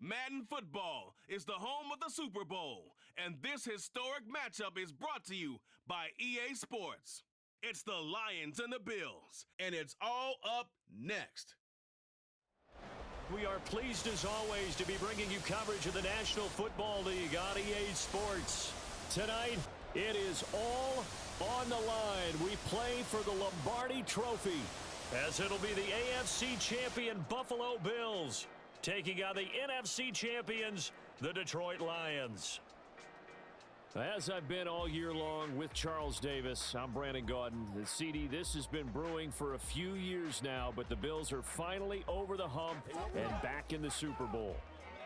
Madden football is the home of the Super Bowl, and this historic matchup is brought to you by EA Sports. It's the Lions and the Bills, and it's all up next. We are pleased as always to be bringing you coverage of the National Football League on EA Sports. Tonight, it is all on the line. We play for the Lombardi Trophy, as it'll be the AFC champion Buffalo Bills taking on the NFC champions, the Detroit Lions. As I've been all year long with Charles Davis, I'm Brandon Gaudin. CD, this has been brewing for a few years now, but the Bills are finally over the hump and back in the Super Bowl.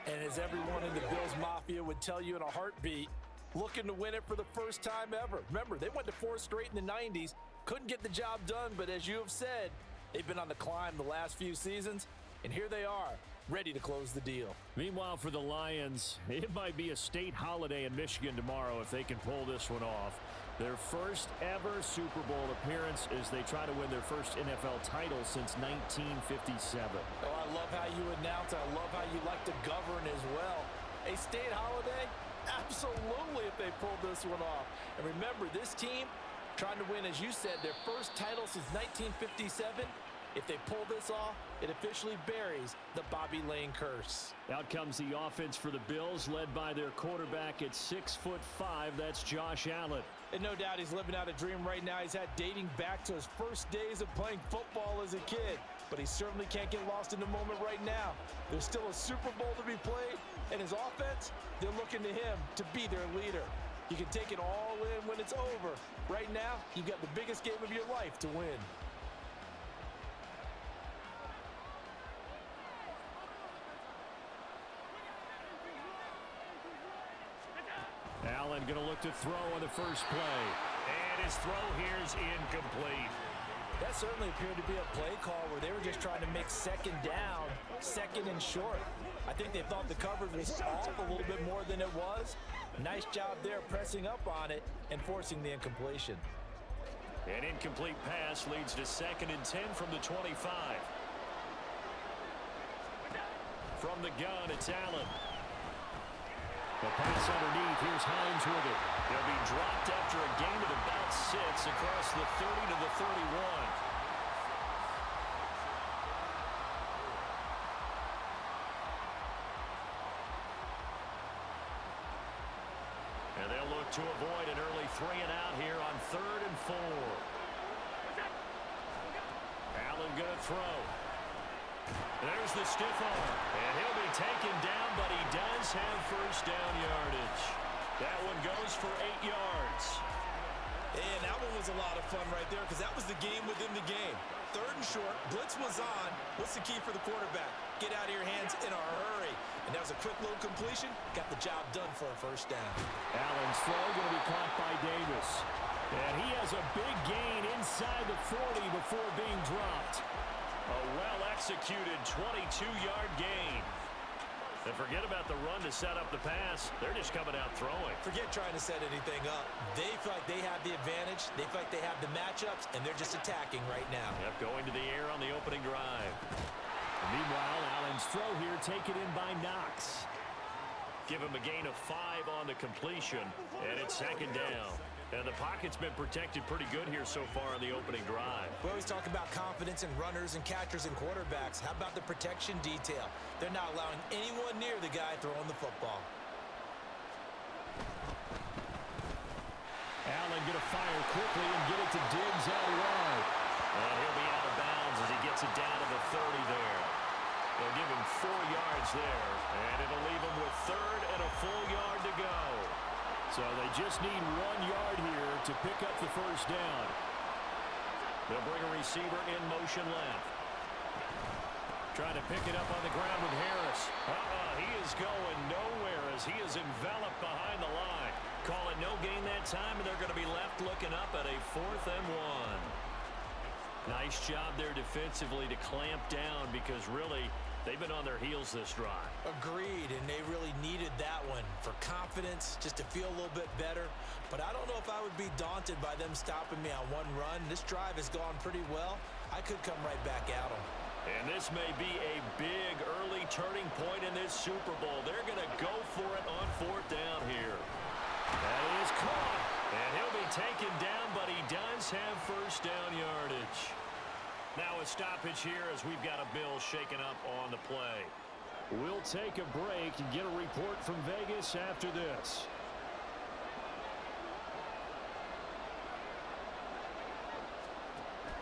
And as everyone in the Bills Mafia would tell you in a heartbeat, looking to win it for the first time ever. Remember, they went to 4 straight in the 90s, couldn't get the job done, but as you have said, they've been on the climb the last few seasons, and here they are, ready to close the deal. Meanwhile, for the Lions, it might be a state holiday in Michigan tomorrow if they can pull this one off. Their first ever Super Bowl appearance as they try to win their first NFL title since 1957. Oh, I love how you announce it. I love how you like to govern as well. A state holiday? Absolutely if they pulled this one off. And remember, this team trying to win, as you said, their first title since 1957. If they pull this off, it officially buries the Bobby Lane curse. Out comes the offense for the Bills, led by their quarterback at 6'5". That's Josh Allen. And no doubt he's living out a dream right now. He's had dating back to his first days of playing football as a kid. But he certainly can't get lost in the moment right now. There's still a Super Bowl to be played, and his offense, they're looking to him to be their leader. You can take it all in when it's over. Right now, you've got the biggest game of your life to win. Allen going to look to throw on the first play. And his throw here is incomplete. That certainly appeared to be a play call where they were just trying to make second down, second and short. I think they thought the coverage was off a little bit more than it was. Nice job there pressing up on it and forcing the incompletion. An incomplete pass leads to 2nd and 10 from the 25. From the gun, it's Allen. The pass underneath. Here's Hines with it. They'll be dropped after a gain of about 6 across the 30 to the 31. And they'll look to avoid an early 3 and out here on 3rd and 4. Allen going to throw. There's the stiff arm, and he'll be taken down, but he does have first down yardage. That one goes for 8 yards. And that one was a lot of fun right there because that was the game within the game. 3rd and short, blitz was on. What's the key for the quarterback? Get out of your hands in a hurry. And that was a quick little completion. Got the job done for a first down. Allen's throw going to be caught by Davis. And he has a big gain inside the 40 before being dropped. A well-executed 22-yard gain. And forget about the run to set up the pass. They're just coming out throwing. Forget trying to set anything up. They feel like they have the advantage. They feel like they have the matchups, and they're just attacking right now. Yep, going to the air on the opening drive. Meanwhile, Allen's throw here taken in by Knox. Give him a gain of 5 on the completion, and it's 2nd down. And the pocket's been protected pretty good here so far on the opening drive. We always talk about confidence in runners and catchers and quarterbacks. How about the protection detail? They're not allowing anyone near the guy throwing the football. Allen going to fire quickly and get it to Diggs out wide. And he'll be out of bounds as he gets it down to the 30 there. They'll give him 4 yards there, and it'll leave him with 3rd and a full yard to go. So they just need 1 yard here to pick up the first down. They'll bring a receiver in motion left. Trying to pick it up on the ground with Harris. He is going nowhere as he is enveloped behind the line. Call it no gain that time, and they're going to be left looking up at a 4th and 1. Nice job there defensively to clamp down because really they've been on their heels this drive. Agreed, and they really needed that one for confidence, just to feel a little bit better. But I don't know if I would be daunted by them stopping me on one run. This drive has gone pretty well. I could come right back at them. And this may be a big early turning point in this Super Bowl. They're going to go for it on fourth down here. That is caught. And he'll be taken down, but he does have first down yardage. Now a stoppage here as we've got a Bill shaken up on the play. We'll take a break and get a report from Vegas after this.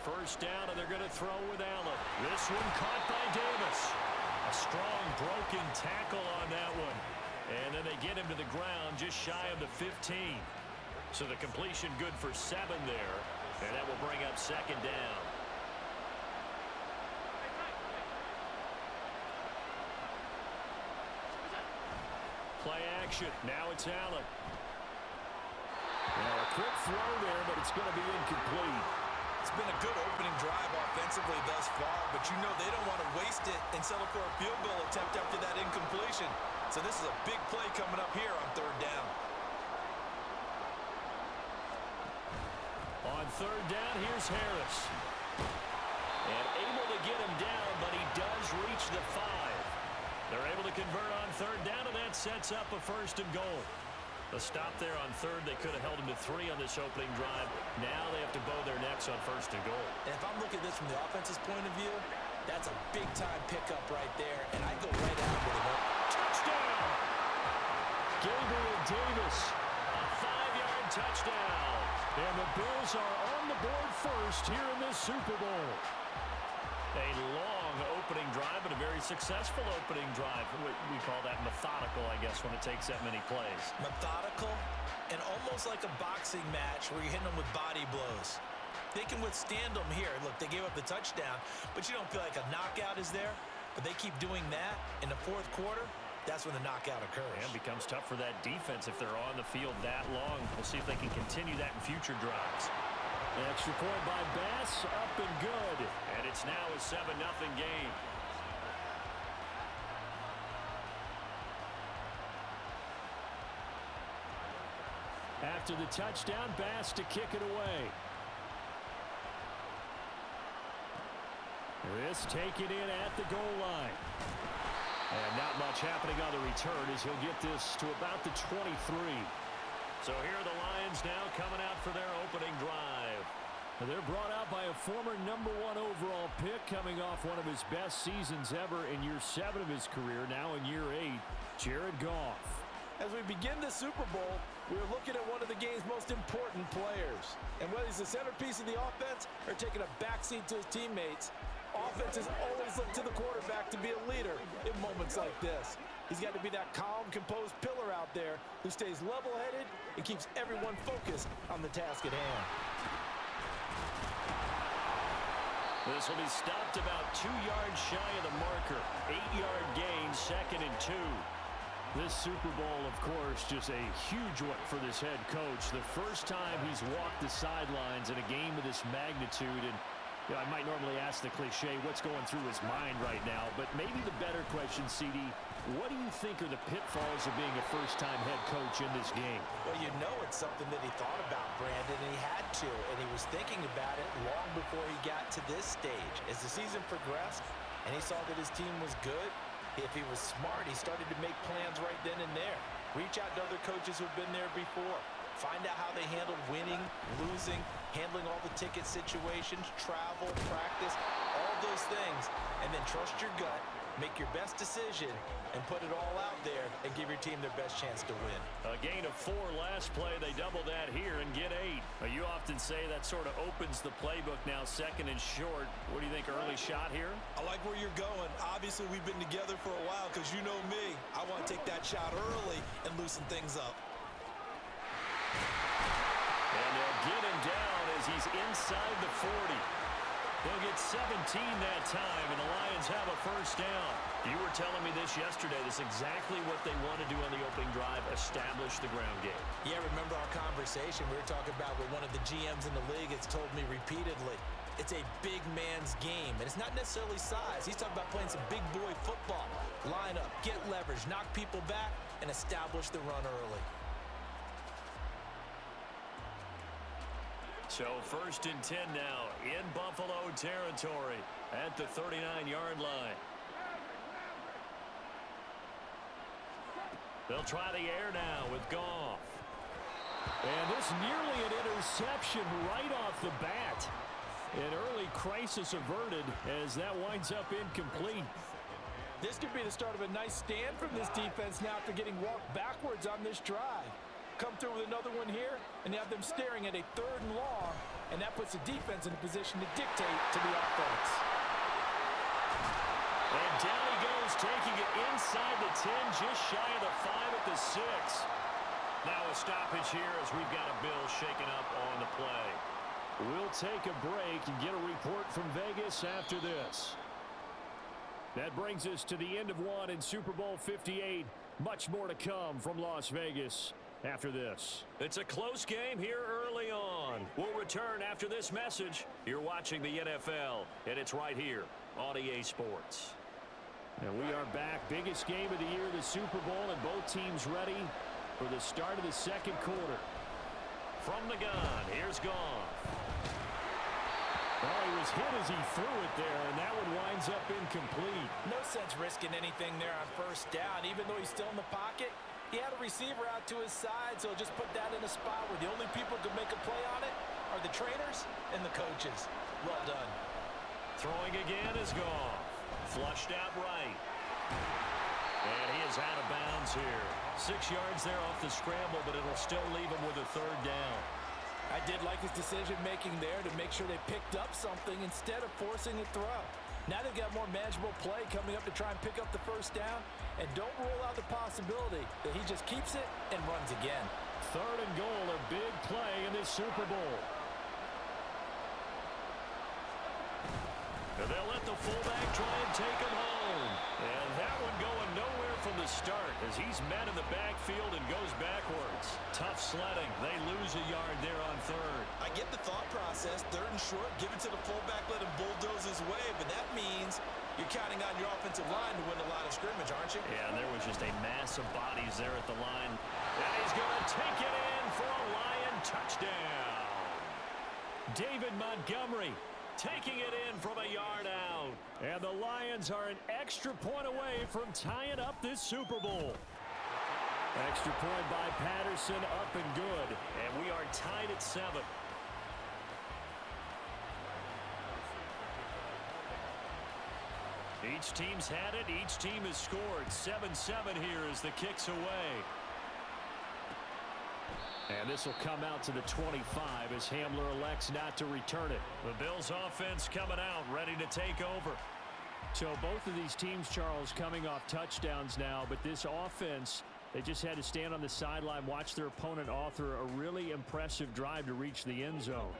First down, and they're going to throw with Allen. This one caught by Davis. A strong broken tackle on that one. And then they get him to the ground just shy of the 15. So the completion good for 7 there. And that will bring up second down. Play action. Now it's Allen. Now a quick throw there, but it's going to be incomplete. It's been a good opening drive offensively thus far, but you know they don't want to waste it and settle for a field goal attempt after that incompletion. So this is a big play coming up here on third down. On third down, here's Harris. And able to get him down, but he does reach the 5. They're able to convert on third down, and that sets up a first and goal. A stop there on third. They could have held him to 3 on this opening drive. Now they have to bow their necks on first and goal. And if I'm looking at this from the offense's point of view, that's a big-time pickup right there, and I go right out with it. Touchdown! Gabriel Davis, a 5-yard touchdown. And the Bills are on the board first here in this Super Bowl. A long opening drive, but a very successful opening drive. We call that methodical, I guess, when it takes that many plays. Methodical and almost like a boxing match where you're hitting them with body blows. They can withstand them here. Look, they gave up the touchdown, but you don't feel like a knockout is there. But they keep doing that in the fourth quarter. That's when the knockout occurs. And it becomes tough for that defense if they're on the field that long. We'll see if they can continue that in future drives. The extra point by Bass, up and good. And it's now a 7-0 game. After the touchdown, Bass to kick it away. This taken in at the goal line. And not much happening on the return as he'll get this to about the 23. So here are the Lions now coming out for their opening drive. They're brought out by a former #1 overall pick coming off one of his best seasons ever in year 7 of his career, now in year 8, Jared Goff. As we begin the Super Bowl, we're looking at one of the game's most important players. And whether he's the centerpiece of the offense or taking a backseat to his teammates, offenses always look to the quarterback to be a leader in moments like this. He's got to be that calm, composed pillar out there who stays level-headed and keeps everyone focused on the task at hand. This will be stopped about 2 yards shy of the marker. 8-yard gain, 2nd and 2. This Super Bowl, of course, just a huge one for this head coach. The first time he's walked the sidelines in a game of this magnitude. And you know, I might normally ask the cliche, what's going through his mind right now? But maybe the better question, CD, what do you think are the pitfalls of being a first-time head coach in this game? Well, you know it's something that he thought about, Brandon, and he had to. And he was thinking about it long before he got to this stage. As the season progressed and he saw that his team was good, if he was smart, he started to make plans right then and there. Reach out to other coaches who've been there before. Find out how they handled winning, losing, handling all the ticket situations, travel, practice, all those things. And then trust your gut, make your best decision, and put it all out there and give your team their best chance to win. A gain of 4 last play. They double that here and get 8. You often say that sort of opens the playbook now, 2nd and short. What do you think, early shot here? I like where you're going. Obviously, we've been together for a while because you know me. I want to take that shot early and loosen things up. And they'll get him down as he's inside the 40. They'll get 17 that time, and the Lions have a first down. You were telling me this yesterday. This is exactly what they want to do on the opening drive, establish the ground game. Yeah, remember our conversation we were talking about with one of the GMs in the league has told me repeatedly. It's a big man's game, and it's not necessarily size. He's talking about playing some big boy football. Line up, get leverage, knock people back, and establish the run early. So 1st and 10 now in Buffalo territory at the 39-yard line. They'll try the air now with Goff. And this nearly an interception right off the bat. An early crisis averted as that winds up incomplete. This could be the start of a nice stand from this defense now after getting walked backwards on this drive. Come through with another one here, and you have them staring at a 3rd and long, and that puts the defense in a position to dictate to the offense. And down he goes, taking it inside the 10, just shy of the 5 at the 6. Now a stoppage here as we've got a Bill shaken up on the play. We'll take a break and get a report from Vegas after this. That brings us to the end of one in Super Bowl 58. Much more to come from Las Vegas after this. It's a close game here early on. We'll return after this message. You're watching the NFL, and it's right here on EA Sports. And we are back. Biggest game of the year, the Super Bowl, and both teams ready for the start of the 2nd quarter. From the gun, here's Goff. Well, he was hit as he threw it there, and that one winds up incomplete. No sense risking anything there on 1st down. Even though he's still in the pocket, he had a receiver out to his side, so just put that in a spot where the only people who can make a play on it are the trainers and the coaches. Well done. Throwing again is Goff. Flushed out right. And he is out of bounds here. 6 yards there off the scramble, but it'll still leave him with a 3rd down. I did like his decision-making there to make sure they picked up something instead of forcing a throw. Now they've got more manageable play coming up to try and pick up the 1st down, and don't rule out the possibility that he just keeps it and runs again. 3rd and goal, a big play in this Super Bowl. And they'll let the fullback try and take him home. And that one going nowhere from the start as he's met in the backfield and goes backwards. Tough sledding. They lose a yard there on 3rd. I get the thought process. 3rd and short, give it to the fullback, let him bulldoze his way, but that means you're counting on your offensive line to win a lot of scrimmage, aren't you? Yeah, and there was just a mass of bodies there at the line. And he's going to take it in for a Lion touchdown. David Montgomery taking it in from a yard out. And the Lions are an extra point away from tying up this Super Bowl. Extra point by Patterson, up and good. And we are tied at 7. Each team's had it. Each team has scored. 7-7 here as the kick's away. And this will come out to the 25 as Hamler elects not to return it. The Bills offense coming out, ready to take over. So both of these teams, Charles, coming off touchdowns now, but this offense, they just had to stand on the sideline, watch their opponent author a really impressive drive to reach the end zone.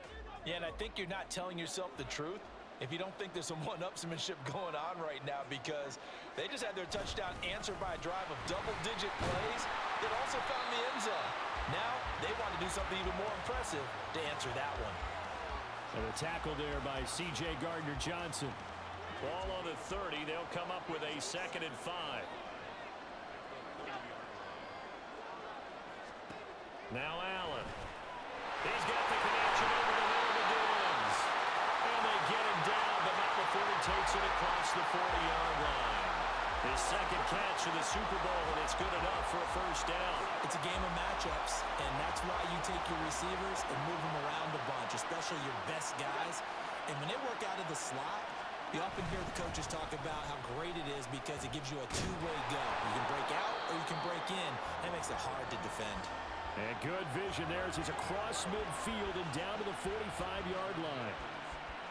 Yeah, and I think you're not telling yourself the truth if you don't think there's some one-upsmanship going on right now, because they just had their touchdown answered by a drive of double-digit plays that also found the end zone. Now, they want to do something even more impressive to answer that one. And a tackle there by C.J. Gardner-Johnson. Ball on the 30. They'll come up with a 2nd and 5. Now Allen. He's got the connection over the middle of the Diggs. And they get him down, but not before he takes it across the 40-yard line. His 2nd catch of the Super Bowl, and it's good enough for a 1st down. It's a game of matchups, and that's why you take your receivers and move them around a bunch, especially your best guys. And when they work out of the slot, you often hear the coaches talk about how great it is because it gives you a two-way go. You can break out or you can break in. That makes it hard to defend. And good vision there as he's across midfield and down to the 45-yard line.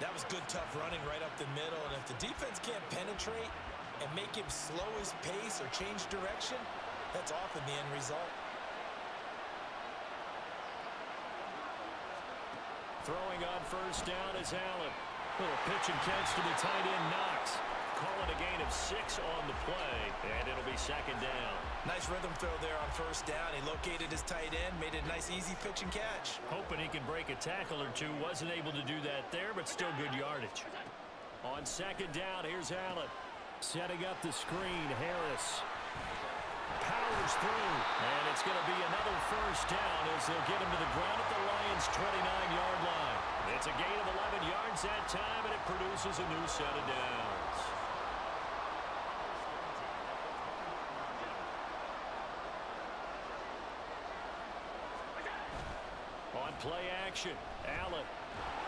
That was good, tough running right up the middle. And if the defense can't penetrate and make him slow his pace or change direction, that's often the end result. Throwing on 1st down is Allen. Little pitch and catch to the tight end, Knox. Calling a gain of 6 on the play, and it'll be 2nd down. Nice rhythm throw there on 1st down. He located his tight end, made it a nice, easy pitch and catch. Hoping he can break a tackle or two. Wasn't able to do that there, but still good yardage. On 2nd down, here's Allen. Setting up the screen, Harris. Powers through, and it's going to be another 1st first down as they'll get him to the ground at the Lions' 29-yard line. It's a gain of 11 yards that time, and it produces a new set of downs. On play action, Allen.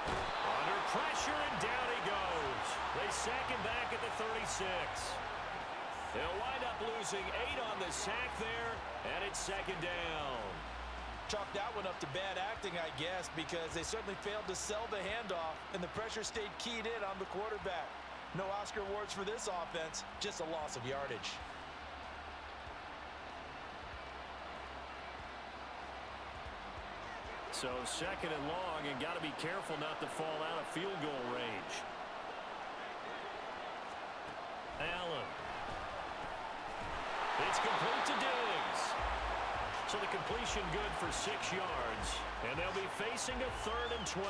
Under pressure, and down he goes. They sack him back at the 36. They'll wind up losing 8 on the sack there, and it's second down. Chalk that one up to bad acting, I guess, because they certainly failed to sell the handoff, and the pressure stayed keyed in on the quarterback. No Oscar awards for this offense, just a loss of yardage. So second and long, and got to be careful not to fall out of field goal range. Allen. It's complete to Diggs. So the completion good for 6 yards, and they'll be facing a 3rd and 12.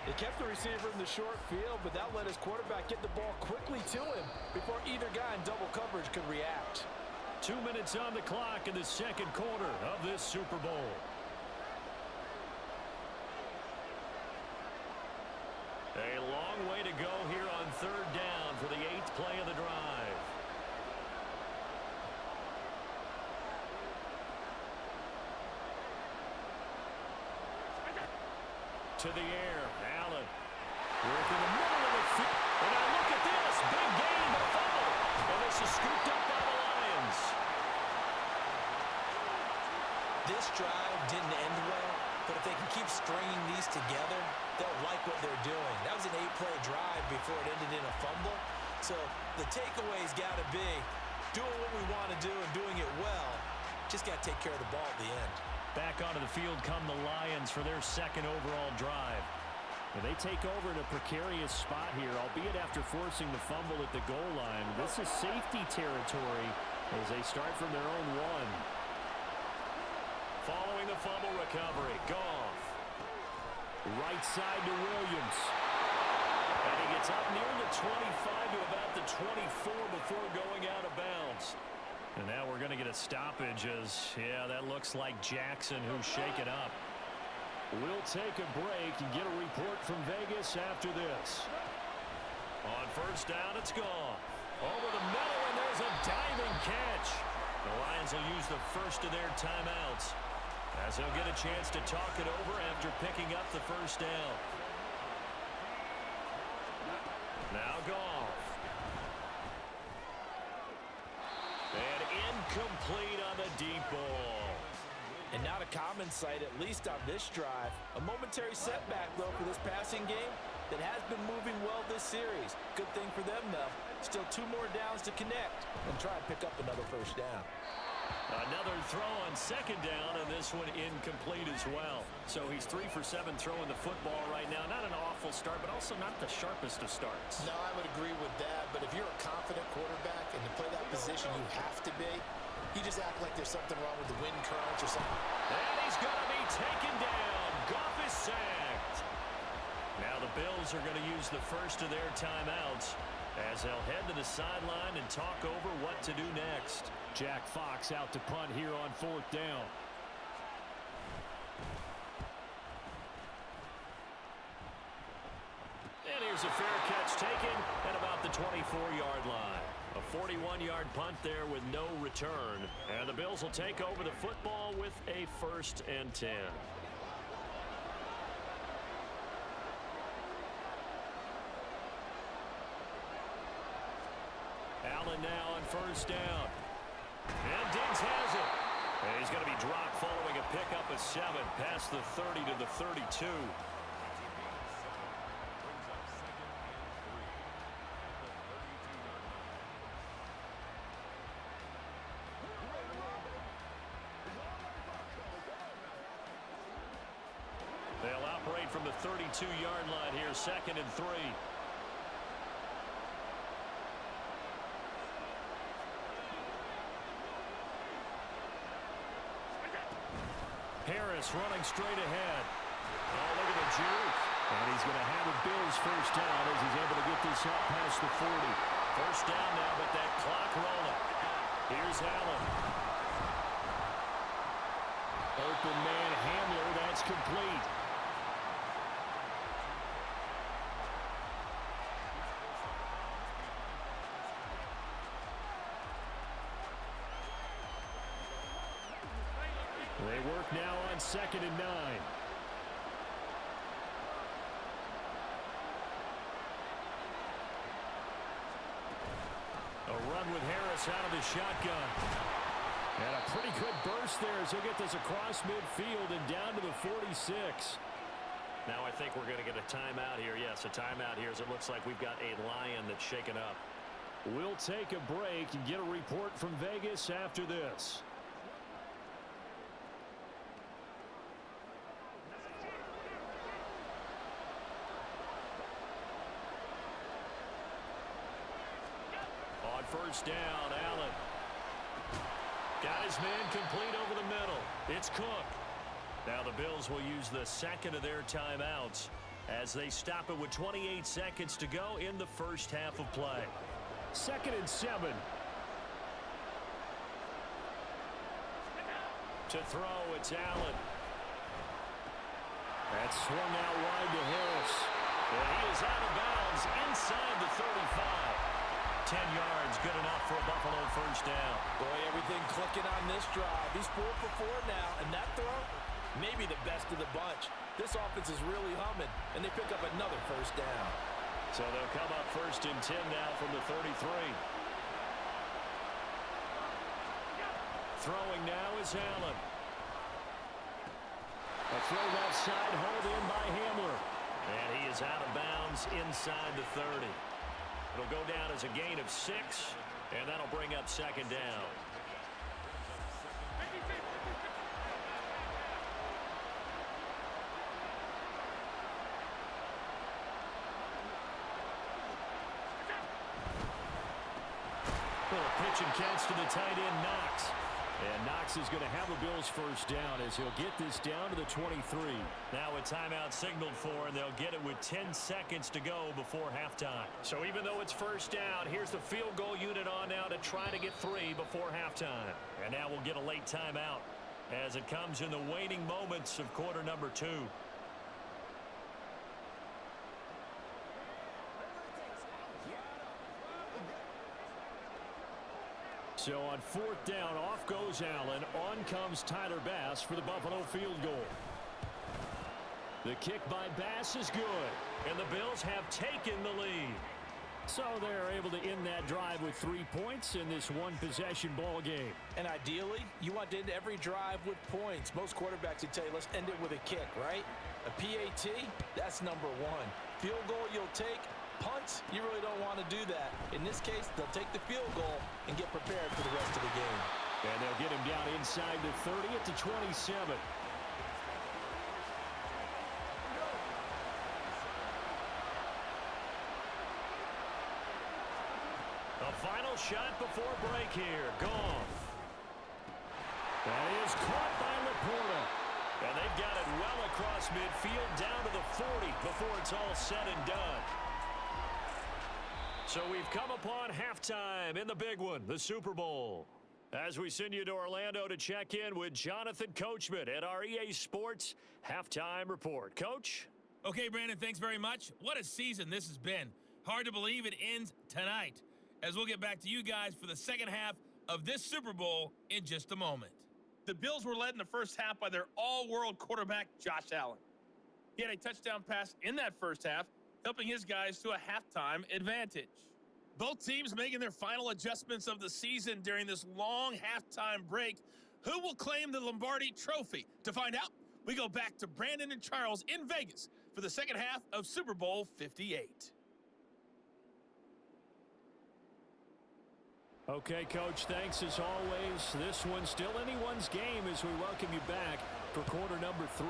They kept the receiver in the short field, but that let his quarterback get the ball quickly to him before either guy in double coverage could react. 2 minutes on the clock in the second quarter of this Super Bowl. A long way to go here on 3rd down for the 8th play of the drive. To the air, Allen. Working the middle of the field. And now look at this. Big gain, a fumble. And this is scooped up by the Lions. This drive didn't end well, but if they can keep stringing these together, they'll like what they're doing. That was an 8-play drive before it ended in a fumble. So the takeaway's got to be doing what we want to do and doing it well. Just got to take care of the ball at the end. Back onto the field come the Lions for their second overall drive. And they take over in a precarious spot here, albeit after forcing the fumble at the goal line. This is safety territory as they start from their own 1. Following the fumble recovery, Goff. Right side to Williams. And he gets up near the 25 to about the 24 before going out of bounds. And now we're going to get a stoppage as, yeah, that looks like Jackson who's shaken up. We'll take a break and get a report from Vegas after this. On first down, it's Goff. Over the middle, and there's a diving catch. The Lions will use the first of their timeouts as they'll get a chance to talk it over after picking up the first down. Now Goff. And incomplete on the deep ball. And not a common sight, at least on this drive. A momentary setback, though, for this passing game that has been moving well this series. Good thing for them, though. Still 2 more downs to connect and try and pick up another first down. Another throw on second down, and this one incomplete as well. So he's 3 for 7 throwing the football right now. Not an awful start, but also not the sharpest of starts. No, I would agree with that. But if you're a confident quarterback and to play that position, you have to be. You just act like there's something wrong with the wind currents or something. And he's going to be taken down. Goff is sacked. Now the Bills are going to use the first of their timeouts as they'll head to the sideline and talk over what to do next. Jack Fox out to punt here on 4th down. And here's a fair catch taken at about the 24-yard line. A 41-yard punt there with no return. And the Bills will take over the football with a 1st and 10. Allen now on first down. And Diggs has it. And he's going to be dropped following a pickup of 7 past the 30 to the 32. They'll operate from the 32-yard line here, 2nd and 3. Harris running straight ahead. Oh, look at the juke. And he's going to have a Bills first down as he's able to get this up past the 40. First down now, but that clock rolling. Here's Allen. Open man Hamler, that's complete. They work now on 2nd and 9. A run with Harris out of the shotgun. And a pretty good burst there as he'll get this across midfield and down to the 46. Now I think we're going to get a timeout here. Yes, a timeout here as it looks like we've got a Lion that's shaken up. We'll take a break and get a report from Vegas after this. On first down, Allen. Got his man complete over the middle. It's Cook. Now the Bills will use the second of their timeouts as they stop it with 28 seconds to go in the first half of play. 2nd and 7. To throw, it's Allen. That's swung out wide to Harris. And he is out of bounds inside the 35. 10 yards, good enough for a Buffalo first down. Boy, everything clicking on this drive. He's 4 for 4 now, and that throw, maybe the best of the bunch. This offense is really humming, and they pick up another first down. So they'll come up 1st and 10 now from the 33. Throwing now is Allen. A throw left side, hauled in by Hamler. And he is out of bounds inside the 30. It'll go down as a gain of 6, and that'll bring up 2nd down. Little pitch and catch to the tight end, Knox. And Knox is going to have a Bills first down as he'll get this down to the 23. Now a timeout signaled for, and they'll get it with 10 seconds to go before halftime. So even though it's first down, here's the field goal unit on now to try to get 3 before halftime. And now we'll get a late timeout as it comes in the waning moments of quarter number 2. So on 4th down, off goes Allen. On comes Tyler Bass for the Buffalo field goal. The kick by Bass is good. And the Bills have taken the lead. So they're able to end that drive with 3 points in this one-possession ball game. And ideally, you want to end every drive with points. Most quarterbacks would tell you, let's end it with a kick, right? A PAT, that's number 1. Field goal you'll take. Punts, you really don't want to do that. In this case, they'll take the field goal and get prepared for the rest of the game. And they'll get him down inside the 30 at the 27. A final shot before break here. Goff. That is caught by Laporta. And they've got it well across midfield down to the 40 before it's all said and done. So we've come upon halftime in the big one, the Super Bowl. As we send you to Orlando to check in with Jonathan Coachman at our EA Sports Halftime Report. Coach? Okay, Brandon, thanks very much. What a season this has been. Hard to believe it ends tonight, as we'll get back to you guys for the second half of this Super Bowl in just a moment. The Bills were led in the first half by their all-world quarterback, Josh Allen. He had a touchdown pass in that first half, helping his guys to a halftime advantage. Both teams making their final adjustments of the season during this long halftime break. Who will claim the Lombardi Trophy? To find out, we go back to Brandon and Charles in Vegas for the second half of Super Bowl 58. Okay, Coach, thanks as always. This one's still anyone's game as we welcome you back for quarter number 3.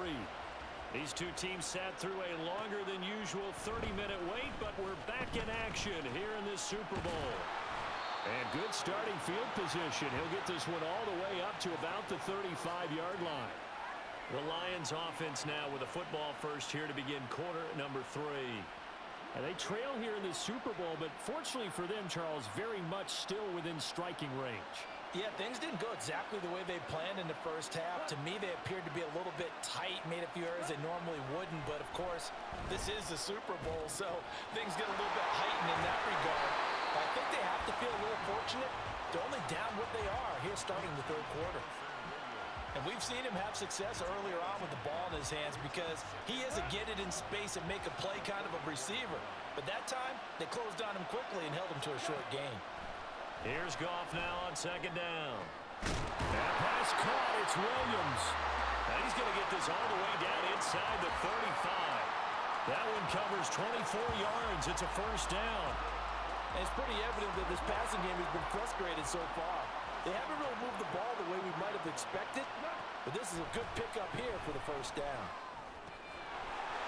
These two teams sat through a longer than usual 30-minute wait, but we're back in action here in this Super Bowl. And good starting field position. He'll get this one all the way up to about the 35-yard line. The Lions offense now with a football first here to begin quarter number 3. And they trail here in the Super Bowl, but fortunately for them, Charles, very much still within striking range. Yeah, things didn't go exactly the way they planned in the first half. To me, they appeared to be a little bit tight, made a few errors they normally wouldn't. But, of course, this is the Super Bowl, so things get a little bit heightened in that regard. But I think they have to feel a little fortunate. They're only down what they are here starting the third quarter. And we've seen him have success earlier on with the ball in his hands because he is a get it in space and make a play kind of a receiver. But that time, they closed on him quickly and held him to a short gain. Here's Goff now on second down. That pass caught. It's Williams. And he's going to get this all the way down inside the 35. That one covers 24 yards. It's a first down. And it's pretty evident that this passing game has been frustrated so far. They haven't really moved the ball the way we might have expected, but this is a good pickup here for the first down.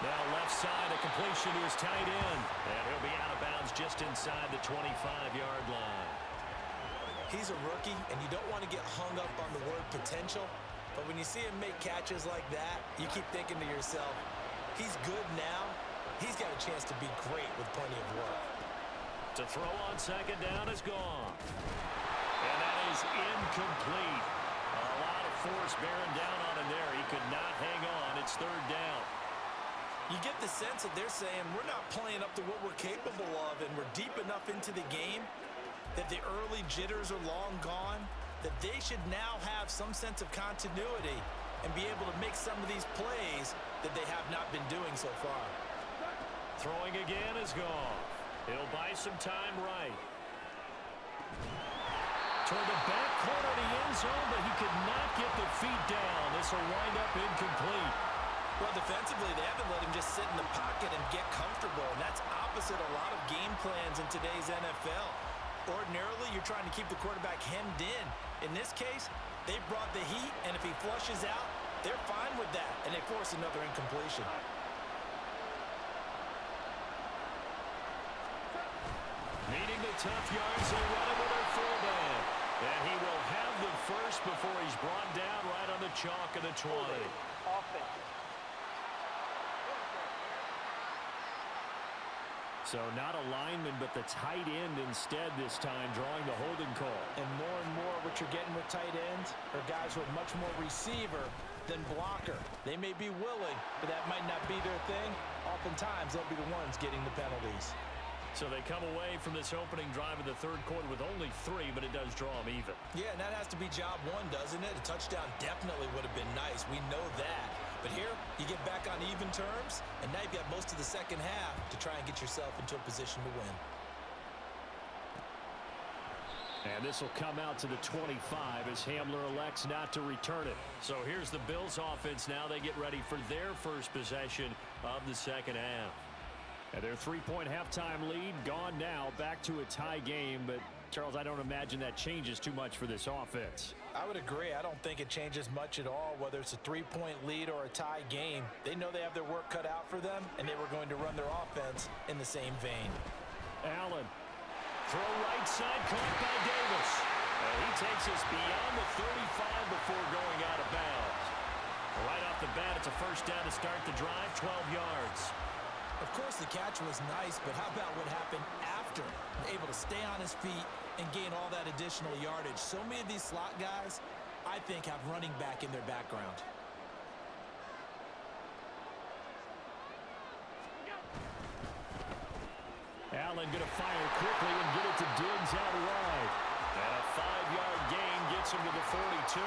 Now left side, a completion to his tight end. And he'll be out of bounds just inside the 25-yard line. He's a rookie, and you don't want to get hung up on the word potential, but when you see him make catches like that, you keep thinking to yourself, he's good now. He's got a chance to be great with plenty of work. To throw on second down is gone. And that is incomplete. A lot of force bearing down on him there. He could not hang on. It's third down. You get the sense that they're saying we're not playing up to what we're capable of, and we're deep enough into the game that the early jitters are long gone, that they should now have some sense of continuity and be able to make some of these plays that they have not been doing so far. Throwing again is gone. He'll buy some time right. Toward the back corner of the end zone, but he could not get the feet down. This will wind up incomplete. Well, defensively, they haven't let him just sit in the pocket and get comfortable, and that's opposite a lot of game plans in today's NFL. Ordinarily, you're trying to keep the quarterback hemmed in. In this case, they brought the heat, and if he flushes out, they're fine with that, and they force another incompletion. Needing the tough yards, they run it with their fullback. And he will have the first before he's brought down right on the chalk of the 20. So not a lineman, but the tight end instead this time, drawing the holding call. And more what you're getting with tight ends are guys who are much more receiver than blocker. They may be willing, but that might not be their thing. Oftentimes, they'll be the ones getting the penalties. So they come away from this opening drive of the third quarter with only 3, but it does draw them even. Yeah, and that has to be job one, doesn't it? A touchdown definitely would have been nice. We know that. But here, you get back on even terms, and now you've got most of the second half to try and get yourself into a position to win. And this will come out to the 25 as Hamler elects not to return it. So here's the Bills offense now. They get ready for their first possession of the second half. And their 3-point halftime lead gone now, back to a tie game. But, Charles, I don't imagine that changes too much for this offense. I would agree. I don't think it changes much at all, whether it's a 3-point lead or a tie game. They know they have their work cut out for them, and they were going to run their offense in the same vein. Allen. Throw right side, caught by Davis. And he takes us beyond the 35 before going out of bounds. Right off the bat, it's a first down to start the drive, 12 yards. Of course, the catch was nice, but how about what happened after? Able to stay on his feet and gain all that additional yardage. So many of these slot guys, I think, have running back in their background. Allen going to fire quickly and get it to Diggs out wide. And a 5-yard gain gets him to the 42.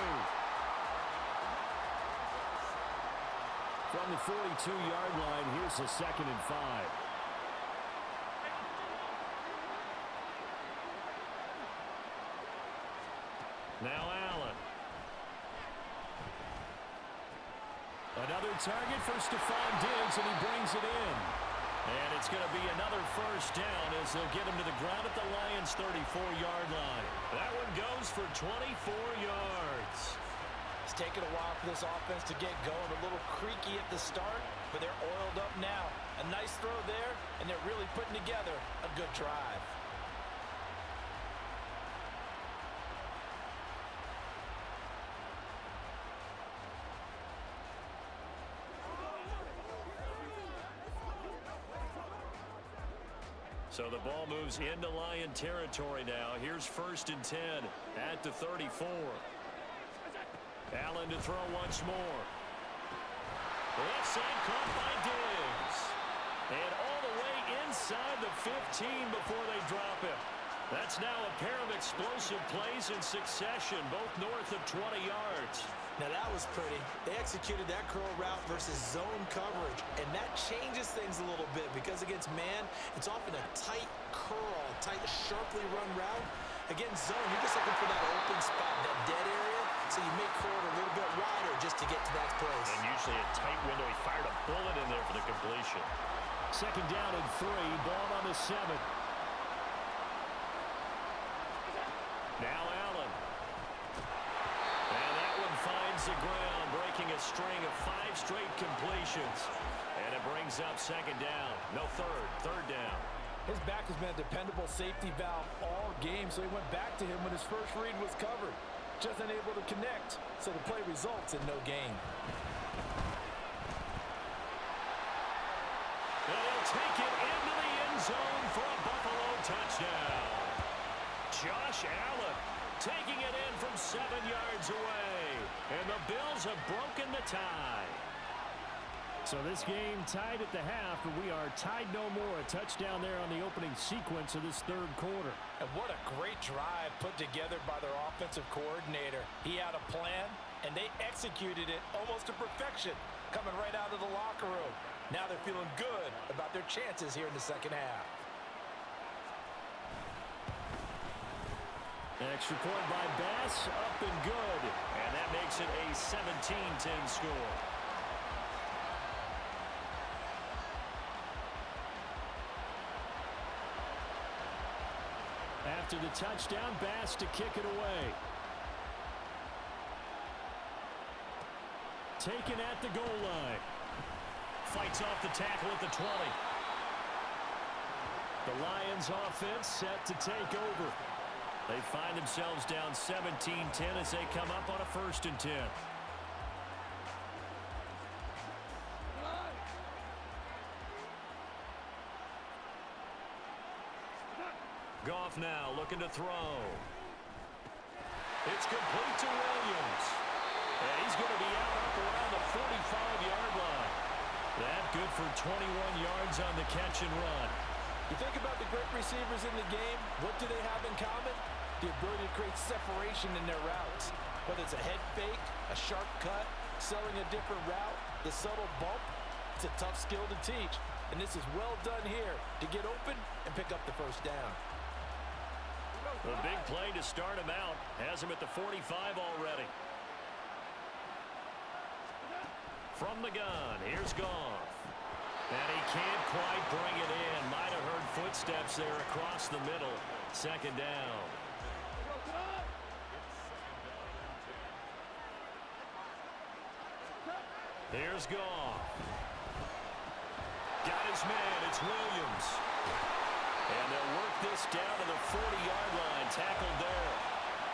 From the 42-yard line, here's a 2nd and 5. Now Allen. Another target for Stephon Diggs, and he brings it in. And it's going to be another first down as they'll get him to the ground at the Lions' 34-yard line. That one goes for 24 yards. It's taken a while for this offense to get going. A little creaky at the start, but they're oiled up now. A nice throw there, and they're really putting together a good drive. So the ball moves into Lion territory now. Here's 1st and 10 at the 34. Allen to throw once more. Left side caught by Diggs. And all the way inside the 15 before they drop him. That's now a pair of explosive plays in succession, both north of 20 yards. Now that was pretty. They executed that curl route versus zone coverage, and that changes things a little bit because against man, it's often a tight curl, tight, sharply run route. Against zone, you're just looking for that open spot, that dead area, so you may curl it a little bit wider just to get to that place. And usually a tight window. He fired a bullet in there for the completion. 2nd down and 3, ball on the 7. Now Allen. And that one finds the ground, breaking a string of 5 straight completions. And it brings up 2nd down. No, 3rd down. His back has been a dependable safety valve all game, so he went back to him when his first read was covered. Just unable to connect, so the play results in no gain. And he'll take it into the end zone for a Buffalo touchdown. Josh Allen taking it in from 7 yards away. And the Bills have broken the tie. So this game tied at the half, but we are tied no more. A touchdown there on the opening sequence of this 3rd quarter. And what a great drive put together by their offensive coordinator. He had a plan, and they executed it almost to perfection, coming right out of the locker room. Now they're feeling good about their chances here in the 2nd half. Extra point by Bass, up and good. And that makes it a 17-10 score. After the touchdown, Bass to kick it away. Taken at the goal line. Fights off the tackle at the 20. The Lions offense set to take over. They find themselves down 17-10 as they come up on a 1st and 10. Goff now looking to throw. It's complete to Williams. And he's going to be out up around the 45-yard line. That good for 21 yards on the catch and run. You think about the great receivers in the game, what do they have in common? The ability to create separation in their routes. Whether it's a head fake, a sharp cut, selling a different route, the subtle bump, it's a tough skill to teach. And this is well done here to get open and pick up the 1st down. A big play to start him out. Has him at the 45 already. From the gun, here's Goff. And he can't quite bring it in. Might have heard footsteps there across the middle. 2nd down. Here's Goff. Got his man. It's Williams. And they'll work this down to the 40-yard line. Tackled there.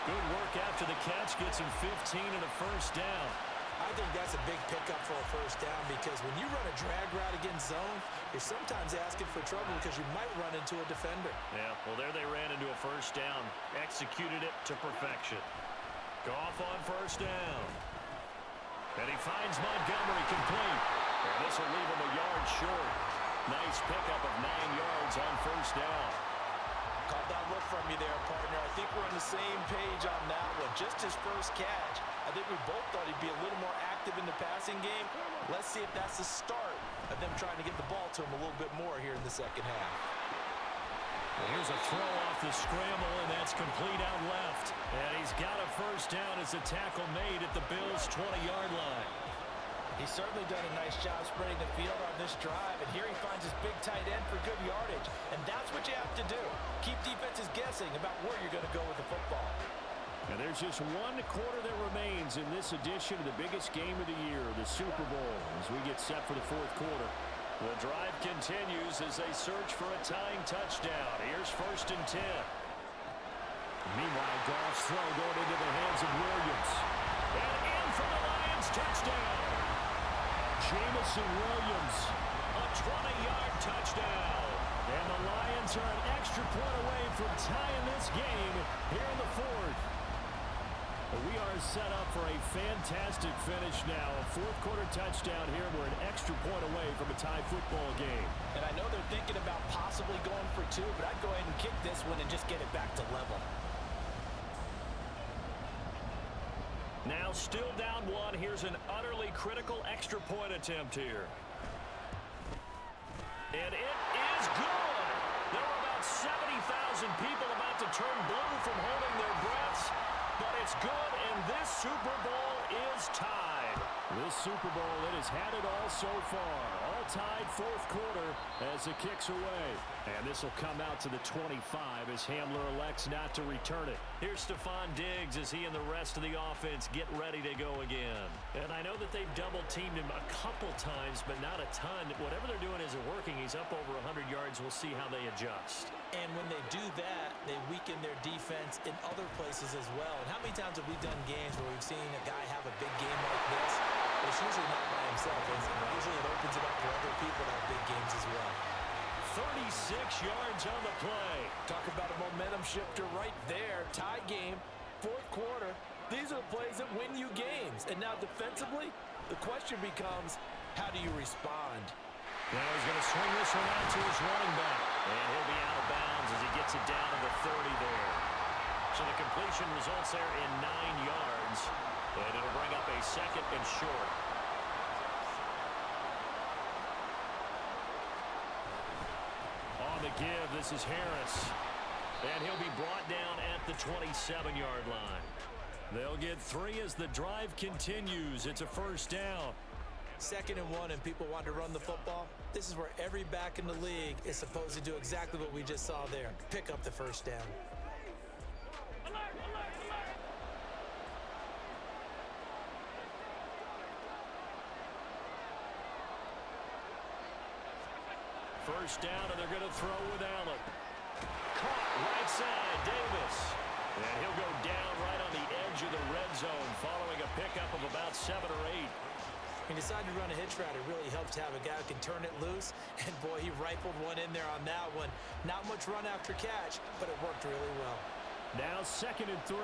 Good work after the catch. Gets him 15 and a 1st down. I think that's a big pickup for a 1st down because when you run a drag route against zone, you're sometimes asking for trouble because you might run into a defender. Yeah, well, there they ran into a 1st down. Executed it to perfection. Goff on 1st down. And he finds Montgomery complete. And this will leave him a yard short. Nice pickup of 9 yards on 1st down. Caught that look from you there, partner. I think we're on the same page on that one. Just his first catch. I think we both thought he'd be a little more active in the passing game. Let's see if that's the start of them trying to get the ball to him a little bit more here in the 2nd half. Well, here's a throw off the scramble, and that's complete out left. And he's got a 1st down as the tackle made at the Bills' 20-yard line. He's certainly done a nice job spreading the field on this drive, and here he finds his big tight end for good yardage. And that's what you have to do. Keep defenses guessing about where you're going to go with the football. And there's just 1 quarter that remains in this edition of the biggest game of the year, the Super Bowl, as we get set for the 4th quarter. The drive continues as they search for a tying touchdown. Here's 1st and 10. Meanwhile, Goff's throw going into the hands of Williams. And in for the Lions touchdown. Jamison Williams. A 20-yard touchdown. And the Lions are an extra point away from tying this game here in the fourth. We are set up for a fantastic finish now. A fourth-quarter touchdown here. We're an extra point away from a tie football game. And I know they're thinking about possibly going for two, but I'd go ahead and kick this one and just get it back to level. Now still down one. Here's an utterly critical extra point attempt here. And it is good. There were about 70,000 people about to turn blue from holding their breaths. But it's good, and this Super Bowl is tied. This Super Bowl, it has had it all so far. All tied fourth quarter as it kicks away. And this will come out to the 25 as Hamler elects not to return it. Here's Stephon Diggs as he and the rest of the offense get ready to go again. And I know that they've double-teamed him a couple times, but not a ton. Whatever they're doing isn't working. He's up over 100 yards. We'll see how they adjust. And when they do that, they weaken their defense in other places as well. And how many times have we done games where we've seen a guy have a big game like this? But it's usually not by himself, is it? Usually it opens it up for other people to have big games as well. 36 yards on the play. Talk about a momentum shifter right there. Tie game, fourth quarter. These are the plays that win you games. And now defensively, the question becomes, how do you respond? Now he's going to swing this one out to his running back. And he'll be out of bounds as he gets it down to the 30 there. So the completion results there in 9 yards. And it'll bring up a second and short. On the give, this is Harris. And he'll be brought down at the 27-yard line. They'll get 3 as the drive continues. It's a first down. 2nd and 1 and people want to run the football. This is where every back in the league is supposed to do exactly what we just saw there. Pick up the first down. First down, and they're going to throw with Allen. Caught right side, Davis. And he'll go down right on the edge of the red zone following a pickup of about 7 or 8. He decided to run a hitch route. It really helps to have a guy who can turn it loose. And, boy, he rifled one in there on that one. Not much run after catch, but it worked really well. Now 2nd and 3.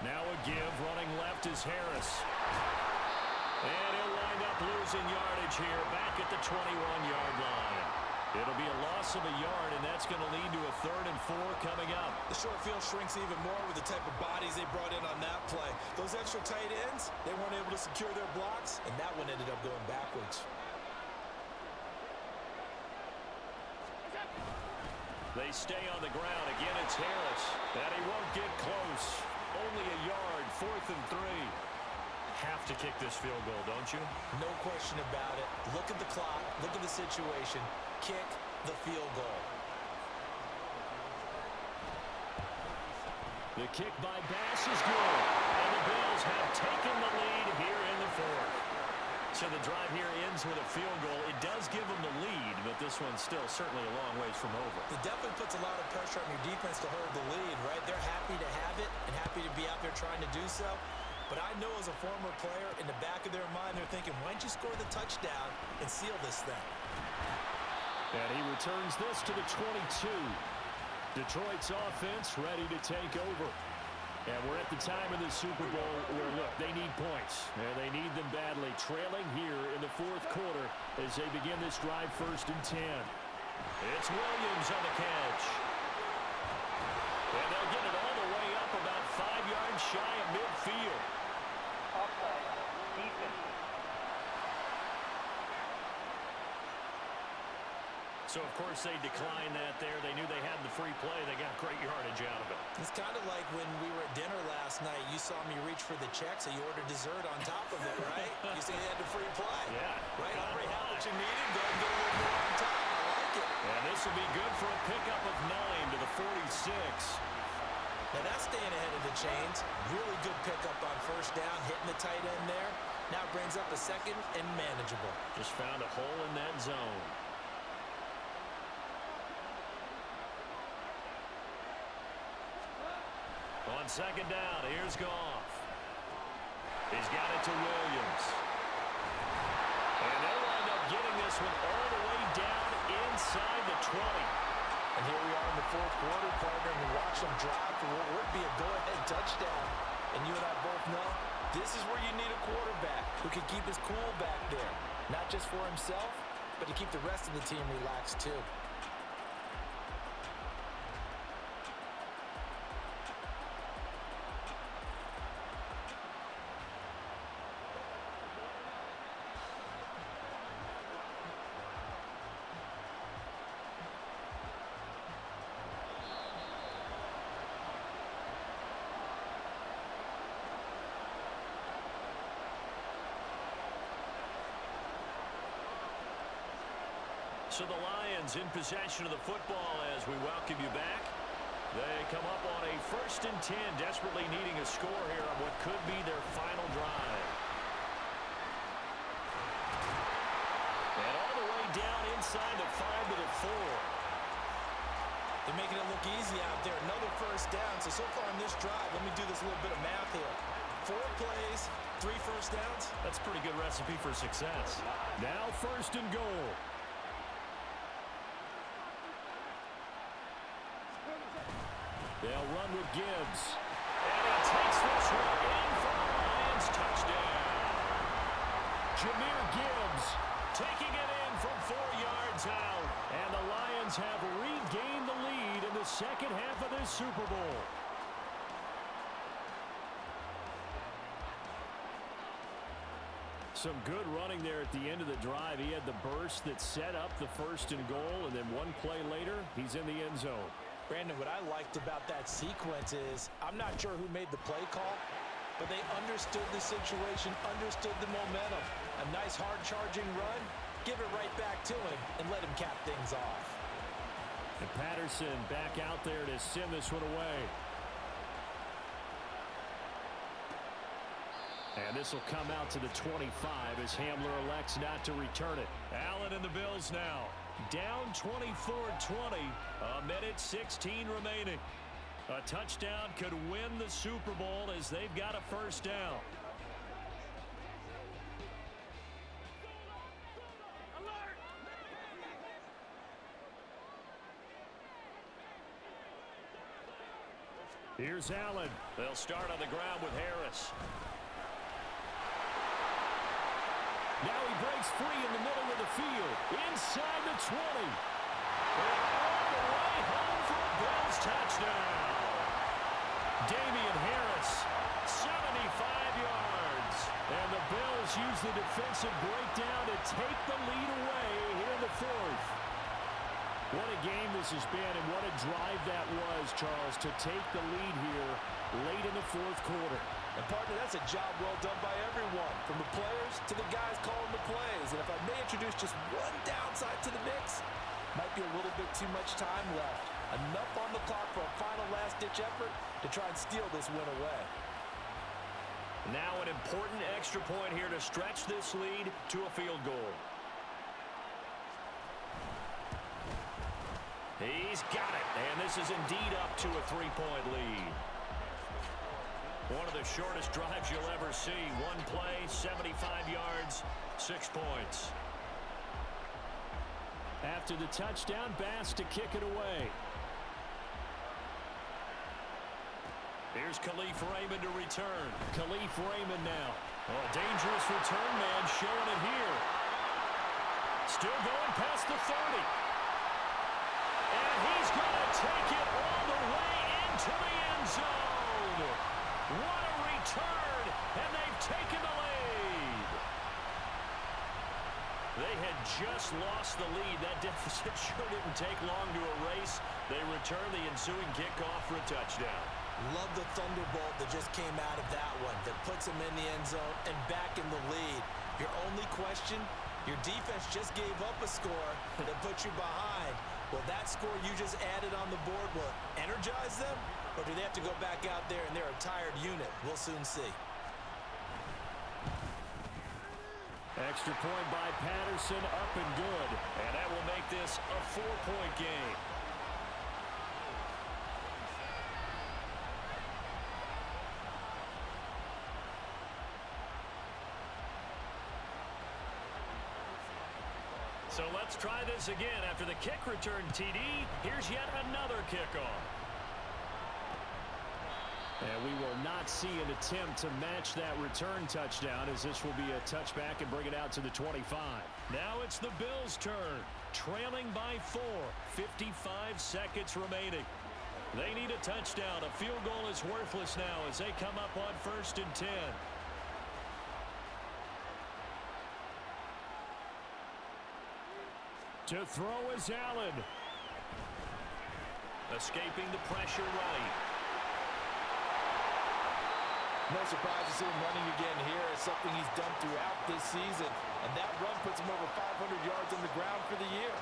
Now a give. Running left is Harris. And he'll wind up losing yardage here back at the 21-yard line. It'll be a loss of a yard, and that's going to lead to a 3rd and 4 coming up. The short field shrinks even more with the type of bodies they brought in on that play. Those extra tight ends, they weren't able to secure their blocks, and that one ended up going backwards. They stay on the ground. Again, it's Harris. And he won't get close. Only a yard, 4th and 3. Have to kick this field goal, don't you? No question about it. Look at the clock. Look at the situation. Kick the field goal. The kick by Bass is good. And the Bills have taken the lead here in the 4th. So the drive here ends with a field goal. It does give them the lead, but this one's still certainly a long ways from over. It definitely puts a lot of pressure on your defense to hold the lead, right? They're happy to have it and happy to be out there trying to do so. But I know as a former player, in the back of their mind, they're thinking, why don't you score the touchdown and seal this thing? And he returns this to the 22. Detroit's offense ready to take over. And we're at the time of the Super Bowl where, look, they need points. And they need them badly. Trailing here in the 4th quarter as they begin this drive 1st and 10. It's Williams on the catch. And they'll get it all the way up about 5 yards shy of midfield. So, of course, they declined that there. They knew they had the free play. They got great yardage out of it. It's kind of like when we were at dinner last night. You saw me reach for the check, so you ordered dessert on top of it, right? You said you had the free play. Yeah. Right, Humphrey, how much you needed? Go and get a little more on top. I like it. And this will be good for a pickup of 9 to the 46. Now that's staying ahead of the chains. Really good pickup on first down, hitting the tight end there. Now brings up a 2nd and manageable. Just found a hole in that zone. On 2nd down, here's Goff. He's got it to Williams. And they'll wind up getting this one all the way down inside the 20. And here we are in the fourth quarter, partner, and we watch them drive for what would be a go-ahead touchdown. And you and I both know this is where you need a quarterback who can keep his cool back there. Not just for himself, but to keep the rest of the team relaxed too. So the Lions in possession of the football as we welcome you back. They come up on a 1st and 10, desperately needing a score here on what could be their final drive. And all the way down inside the 5 to the 4. They're making it look easy out there. Another first down. So far in this drive, let me do this little bit of math here. 4 plays, 3 first downs. That's a pretty good recipe for success. Now 1st and goal. They'll run with Gibbs. And he takes this one in for the Lions touchdown. Jahmyr Gibbs Taking it in from 4 yards out. And the Lions have regained the lead in the second half of this Super Bowl. Some good running there at the end of the drive. He had the burst that set up the 1st and goal, and then one play later, he's in the end zone. Brandon, what I liked about that sequence is I'm not sure who made the play call, but they understood the situation, understood the momentum. A nice hard-charging run, give it right back to him, and let him cap things off. And Patterson back out there to send this one away. And this will come out to the 25 as Hamler elects not to return it. Allen and the Bills now down 24-20. A minute 16 remaining. A touchdown could win the Super Bowl as they've got a first down. Here's Allen. They'll start on the ground with Harris. Now he breaks free in the middle of the field. Inside the 20. And all the way home for a Bills touchdown. Damian Harris, 75 yards. And the Bills use the defensive breakdown to take the lead away here in the 4th. What a game this has been, and what a drive that was, Charles, to take the lead here late in the 4th quarter. And, partner, that's a job well done by everyone, from the players to the guys calling the plays. And if I may introduce just one downside to the mix, might be a little bit too much time left. Enough on the clock for a final last-ditch effort to try and steal this win away. Now an important extra point here to stretch this lead to a field goal. He's got it, and this is indeed up to a 3-point lead. One of the shortest drives you'll ever see. One play, 75 yards, 6 points. After the touchdown, Bass to kick it away. Here's Khalif Raymond to return. Khalif Raymond now. Oh, a dangerous return man showing it here. Still going past the 30. And he's going to take it all the way into the end zone. What a return, and they've taken the lead. They had just lost the lead. That deficit sure didn't take long to erase. They return the ensuing kickoff for a touchdown. Love the thunderbolt that just came out of that one, that puts them in the end zone and back in the lead. Your only question, your defense just gave up a score that put you behind. Will that score you just added on the board will energize them? Or do they have to go back out there and they're a tired unit? We'll soon see. Extra point by Patterson, up and good. And that will make this a 4-point game. So let's try this again. After the kick return TD, here's yet another kickoff. And we will not see an attempt to match that return touchdown, as this will be a touchback and bring it out to the 25. Now it's the Bills' turn, trailing by 4, 55 seconds remaining. They need a touchdown. A field goal is worthless now as they come up on 1st and 10. To throw is Allen. Escaping the pressure right. No surprise to see him running again here. It's something he's done throughout this season. And that run puts him over 500 yards on the ground for the year.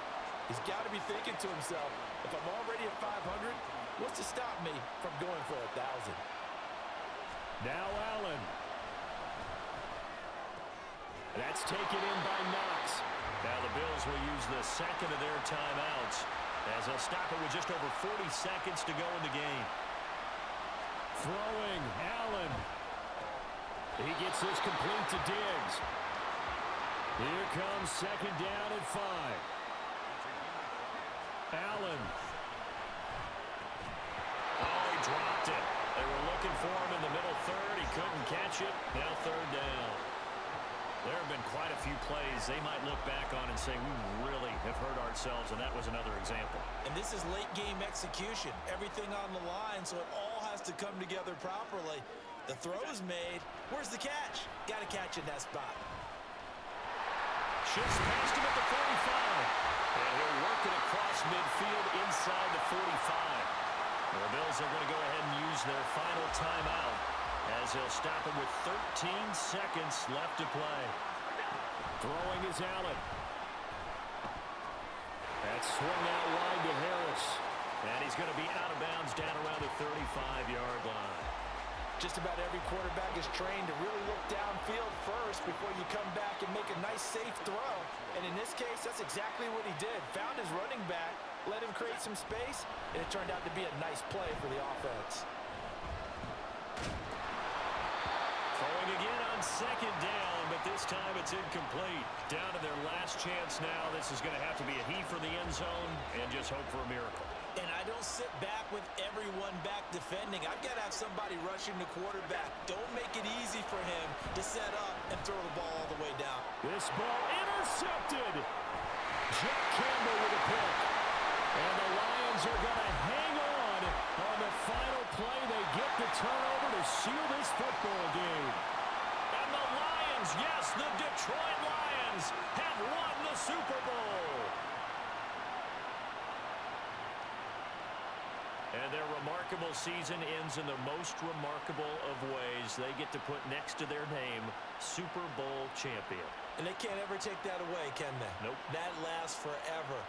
He's got to be thinking to himself, if I'm already at 500, what's to stop me from going for 1,000? Now Allen. That's taken in by Knox. Now the Bills will use the second of their timeouts as they'll stop it with just over 40 seconds to go in the game. Throwing, Allen. He gets this complete to Diggs. Here comes 2nd down and 5. Allen. Oh, he dropped it. They were looking for him in the middle third. He couldn't catch it. Now 3rd down. There have been quite a few plays they might look back on and say, we really have hurt ourselves, and that was another example. And this is late game execution. Everything on the line, so it all has to come together properly. The throw's made. Where's the catch? Got to catch in that spot. Shifts past him at the 45. And he'll work it across midfield inside the 45. The Bills are going to go ahead and use their final timeout as they'll stop him with 13 seconds left to play. Throwing is Allen. That's swung out wide to Harris. And he's going to be out of bounds down around the 35-yard line. Just about every quarterback is trained to really look downfield first before you come back and make a nice, safe throw. And in this case, that's exactly what he did. Found his running back, let him create some space, and it turned out to be a nice play for the offense. Throwing again on 2nd down, but this time it's incomplete. Down to their last chance now. This is going to have to be a heave for the end zone and just hope for a miracle. And I don't sit back with everyone back defending. I've got to have somebody rushing the quarterback. Don't make it easy for him to set up and throw the ball all the way down. This ball intercepted. Jack Campbell with a pick. And the Lions are going to hang on the final play. They get the turnover to seal this football game. And the Lions, yes, the Detroit Lions have won the Super Bowl. And their remarkable season ends in the most remarkable of ways. They get to put next to their name, Super Bowl champion. And they can't ever take that away, can they? Nope. That lasts forever.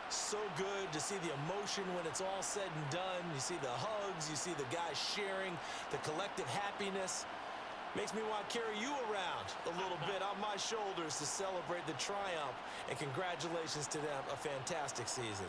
So good to see the emotion when it's all said and done. You see the hugs, you see the guys sharing, the collective happiness. Makes me want to carry you around a little bit on my shoulders to celebrate the triumph. And congratulations to them, a fantastic season.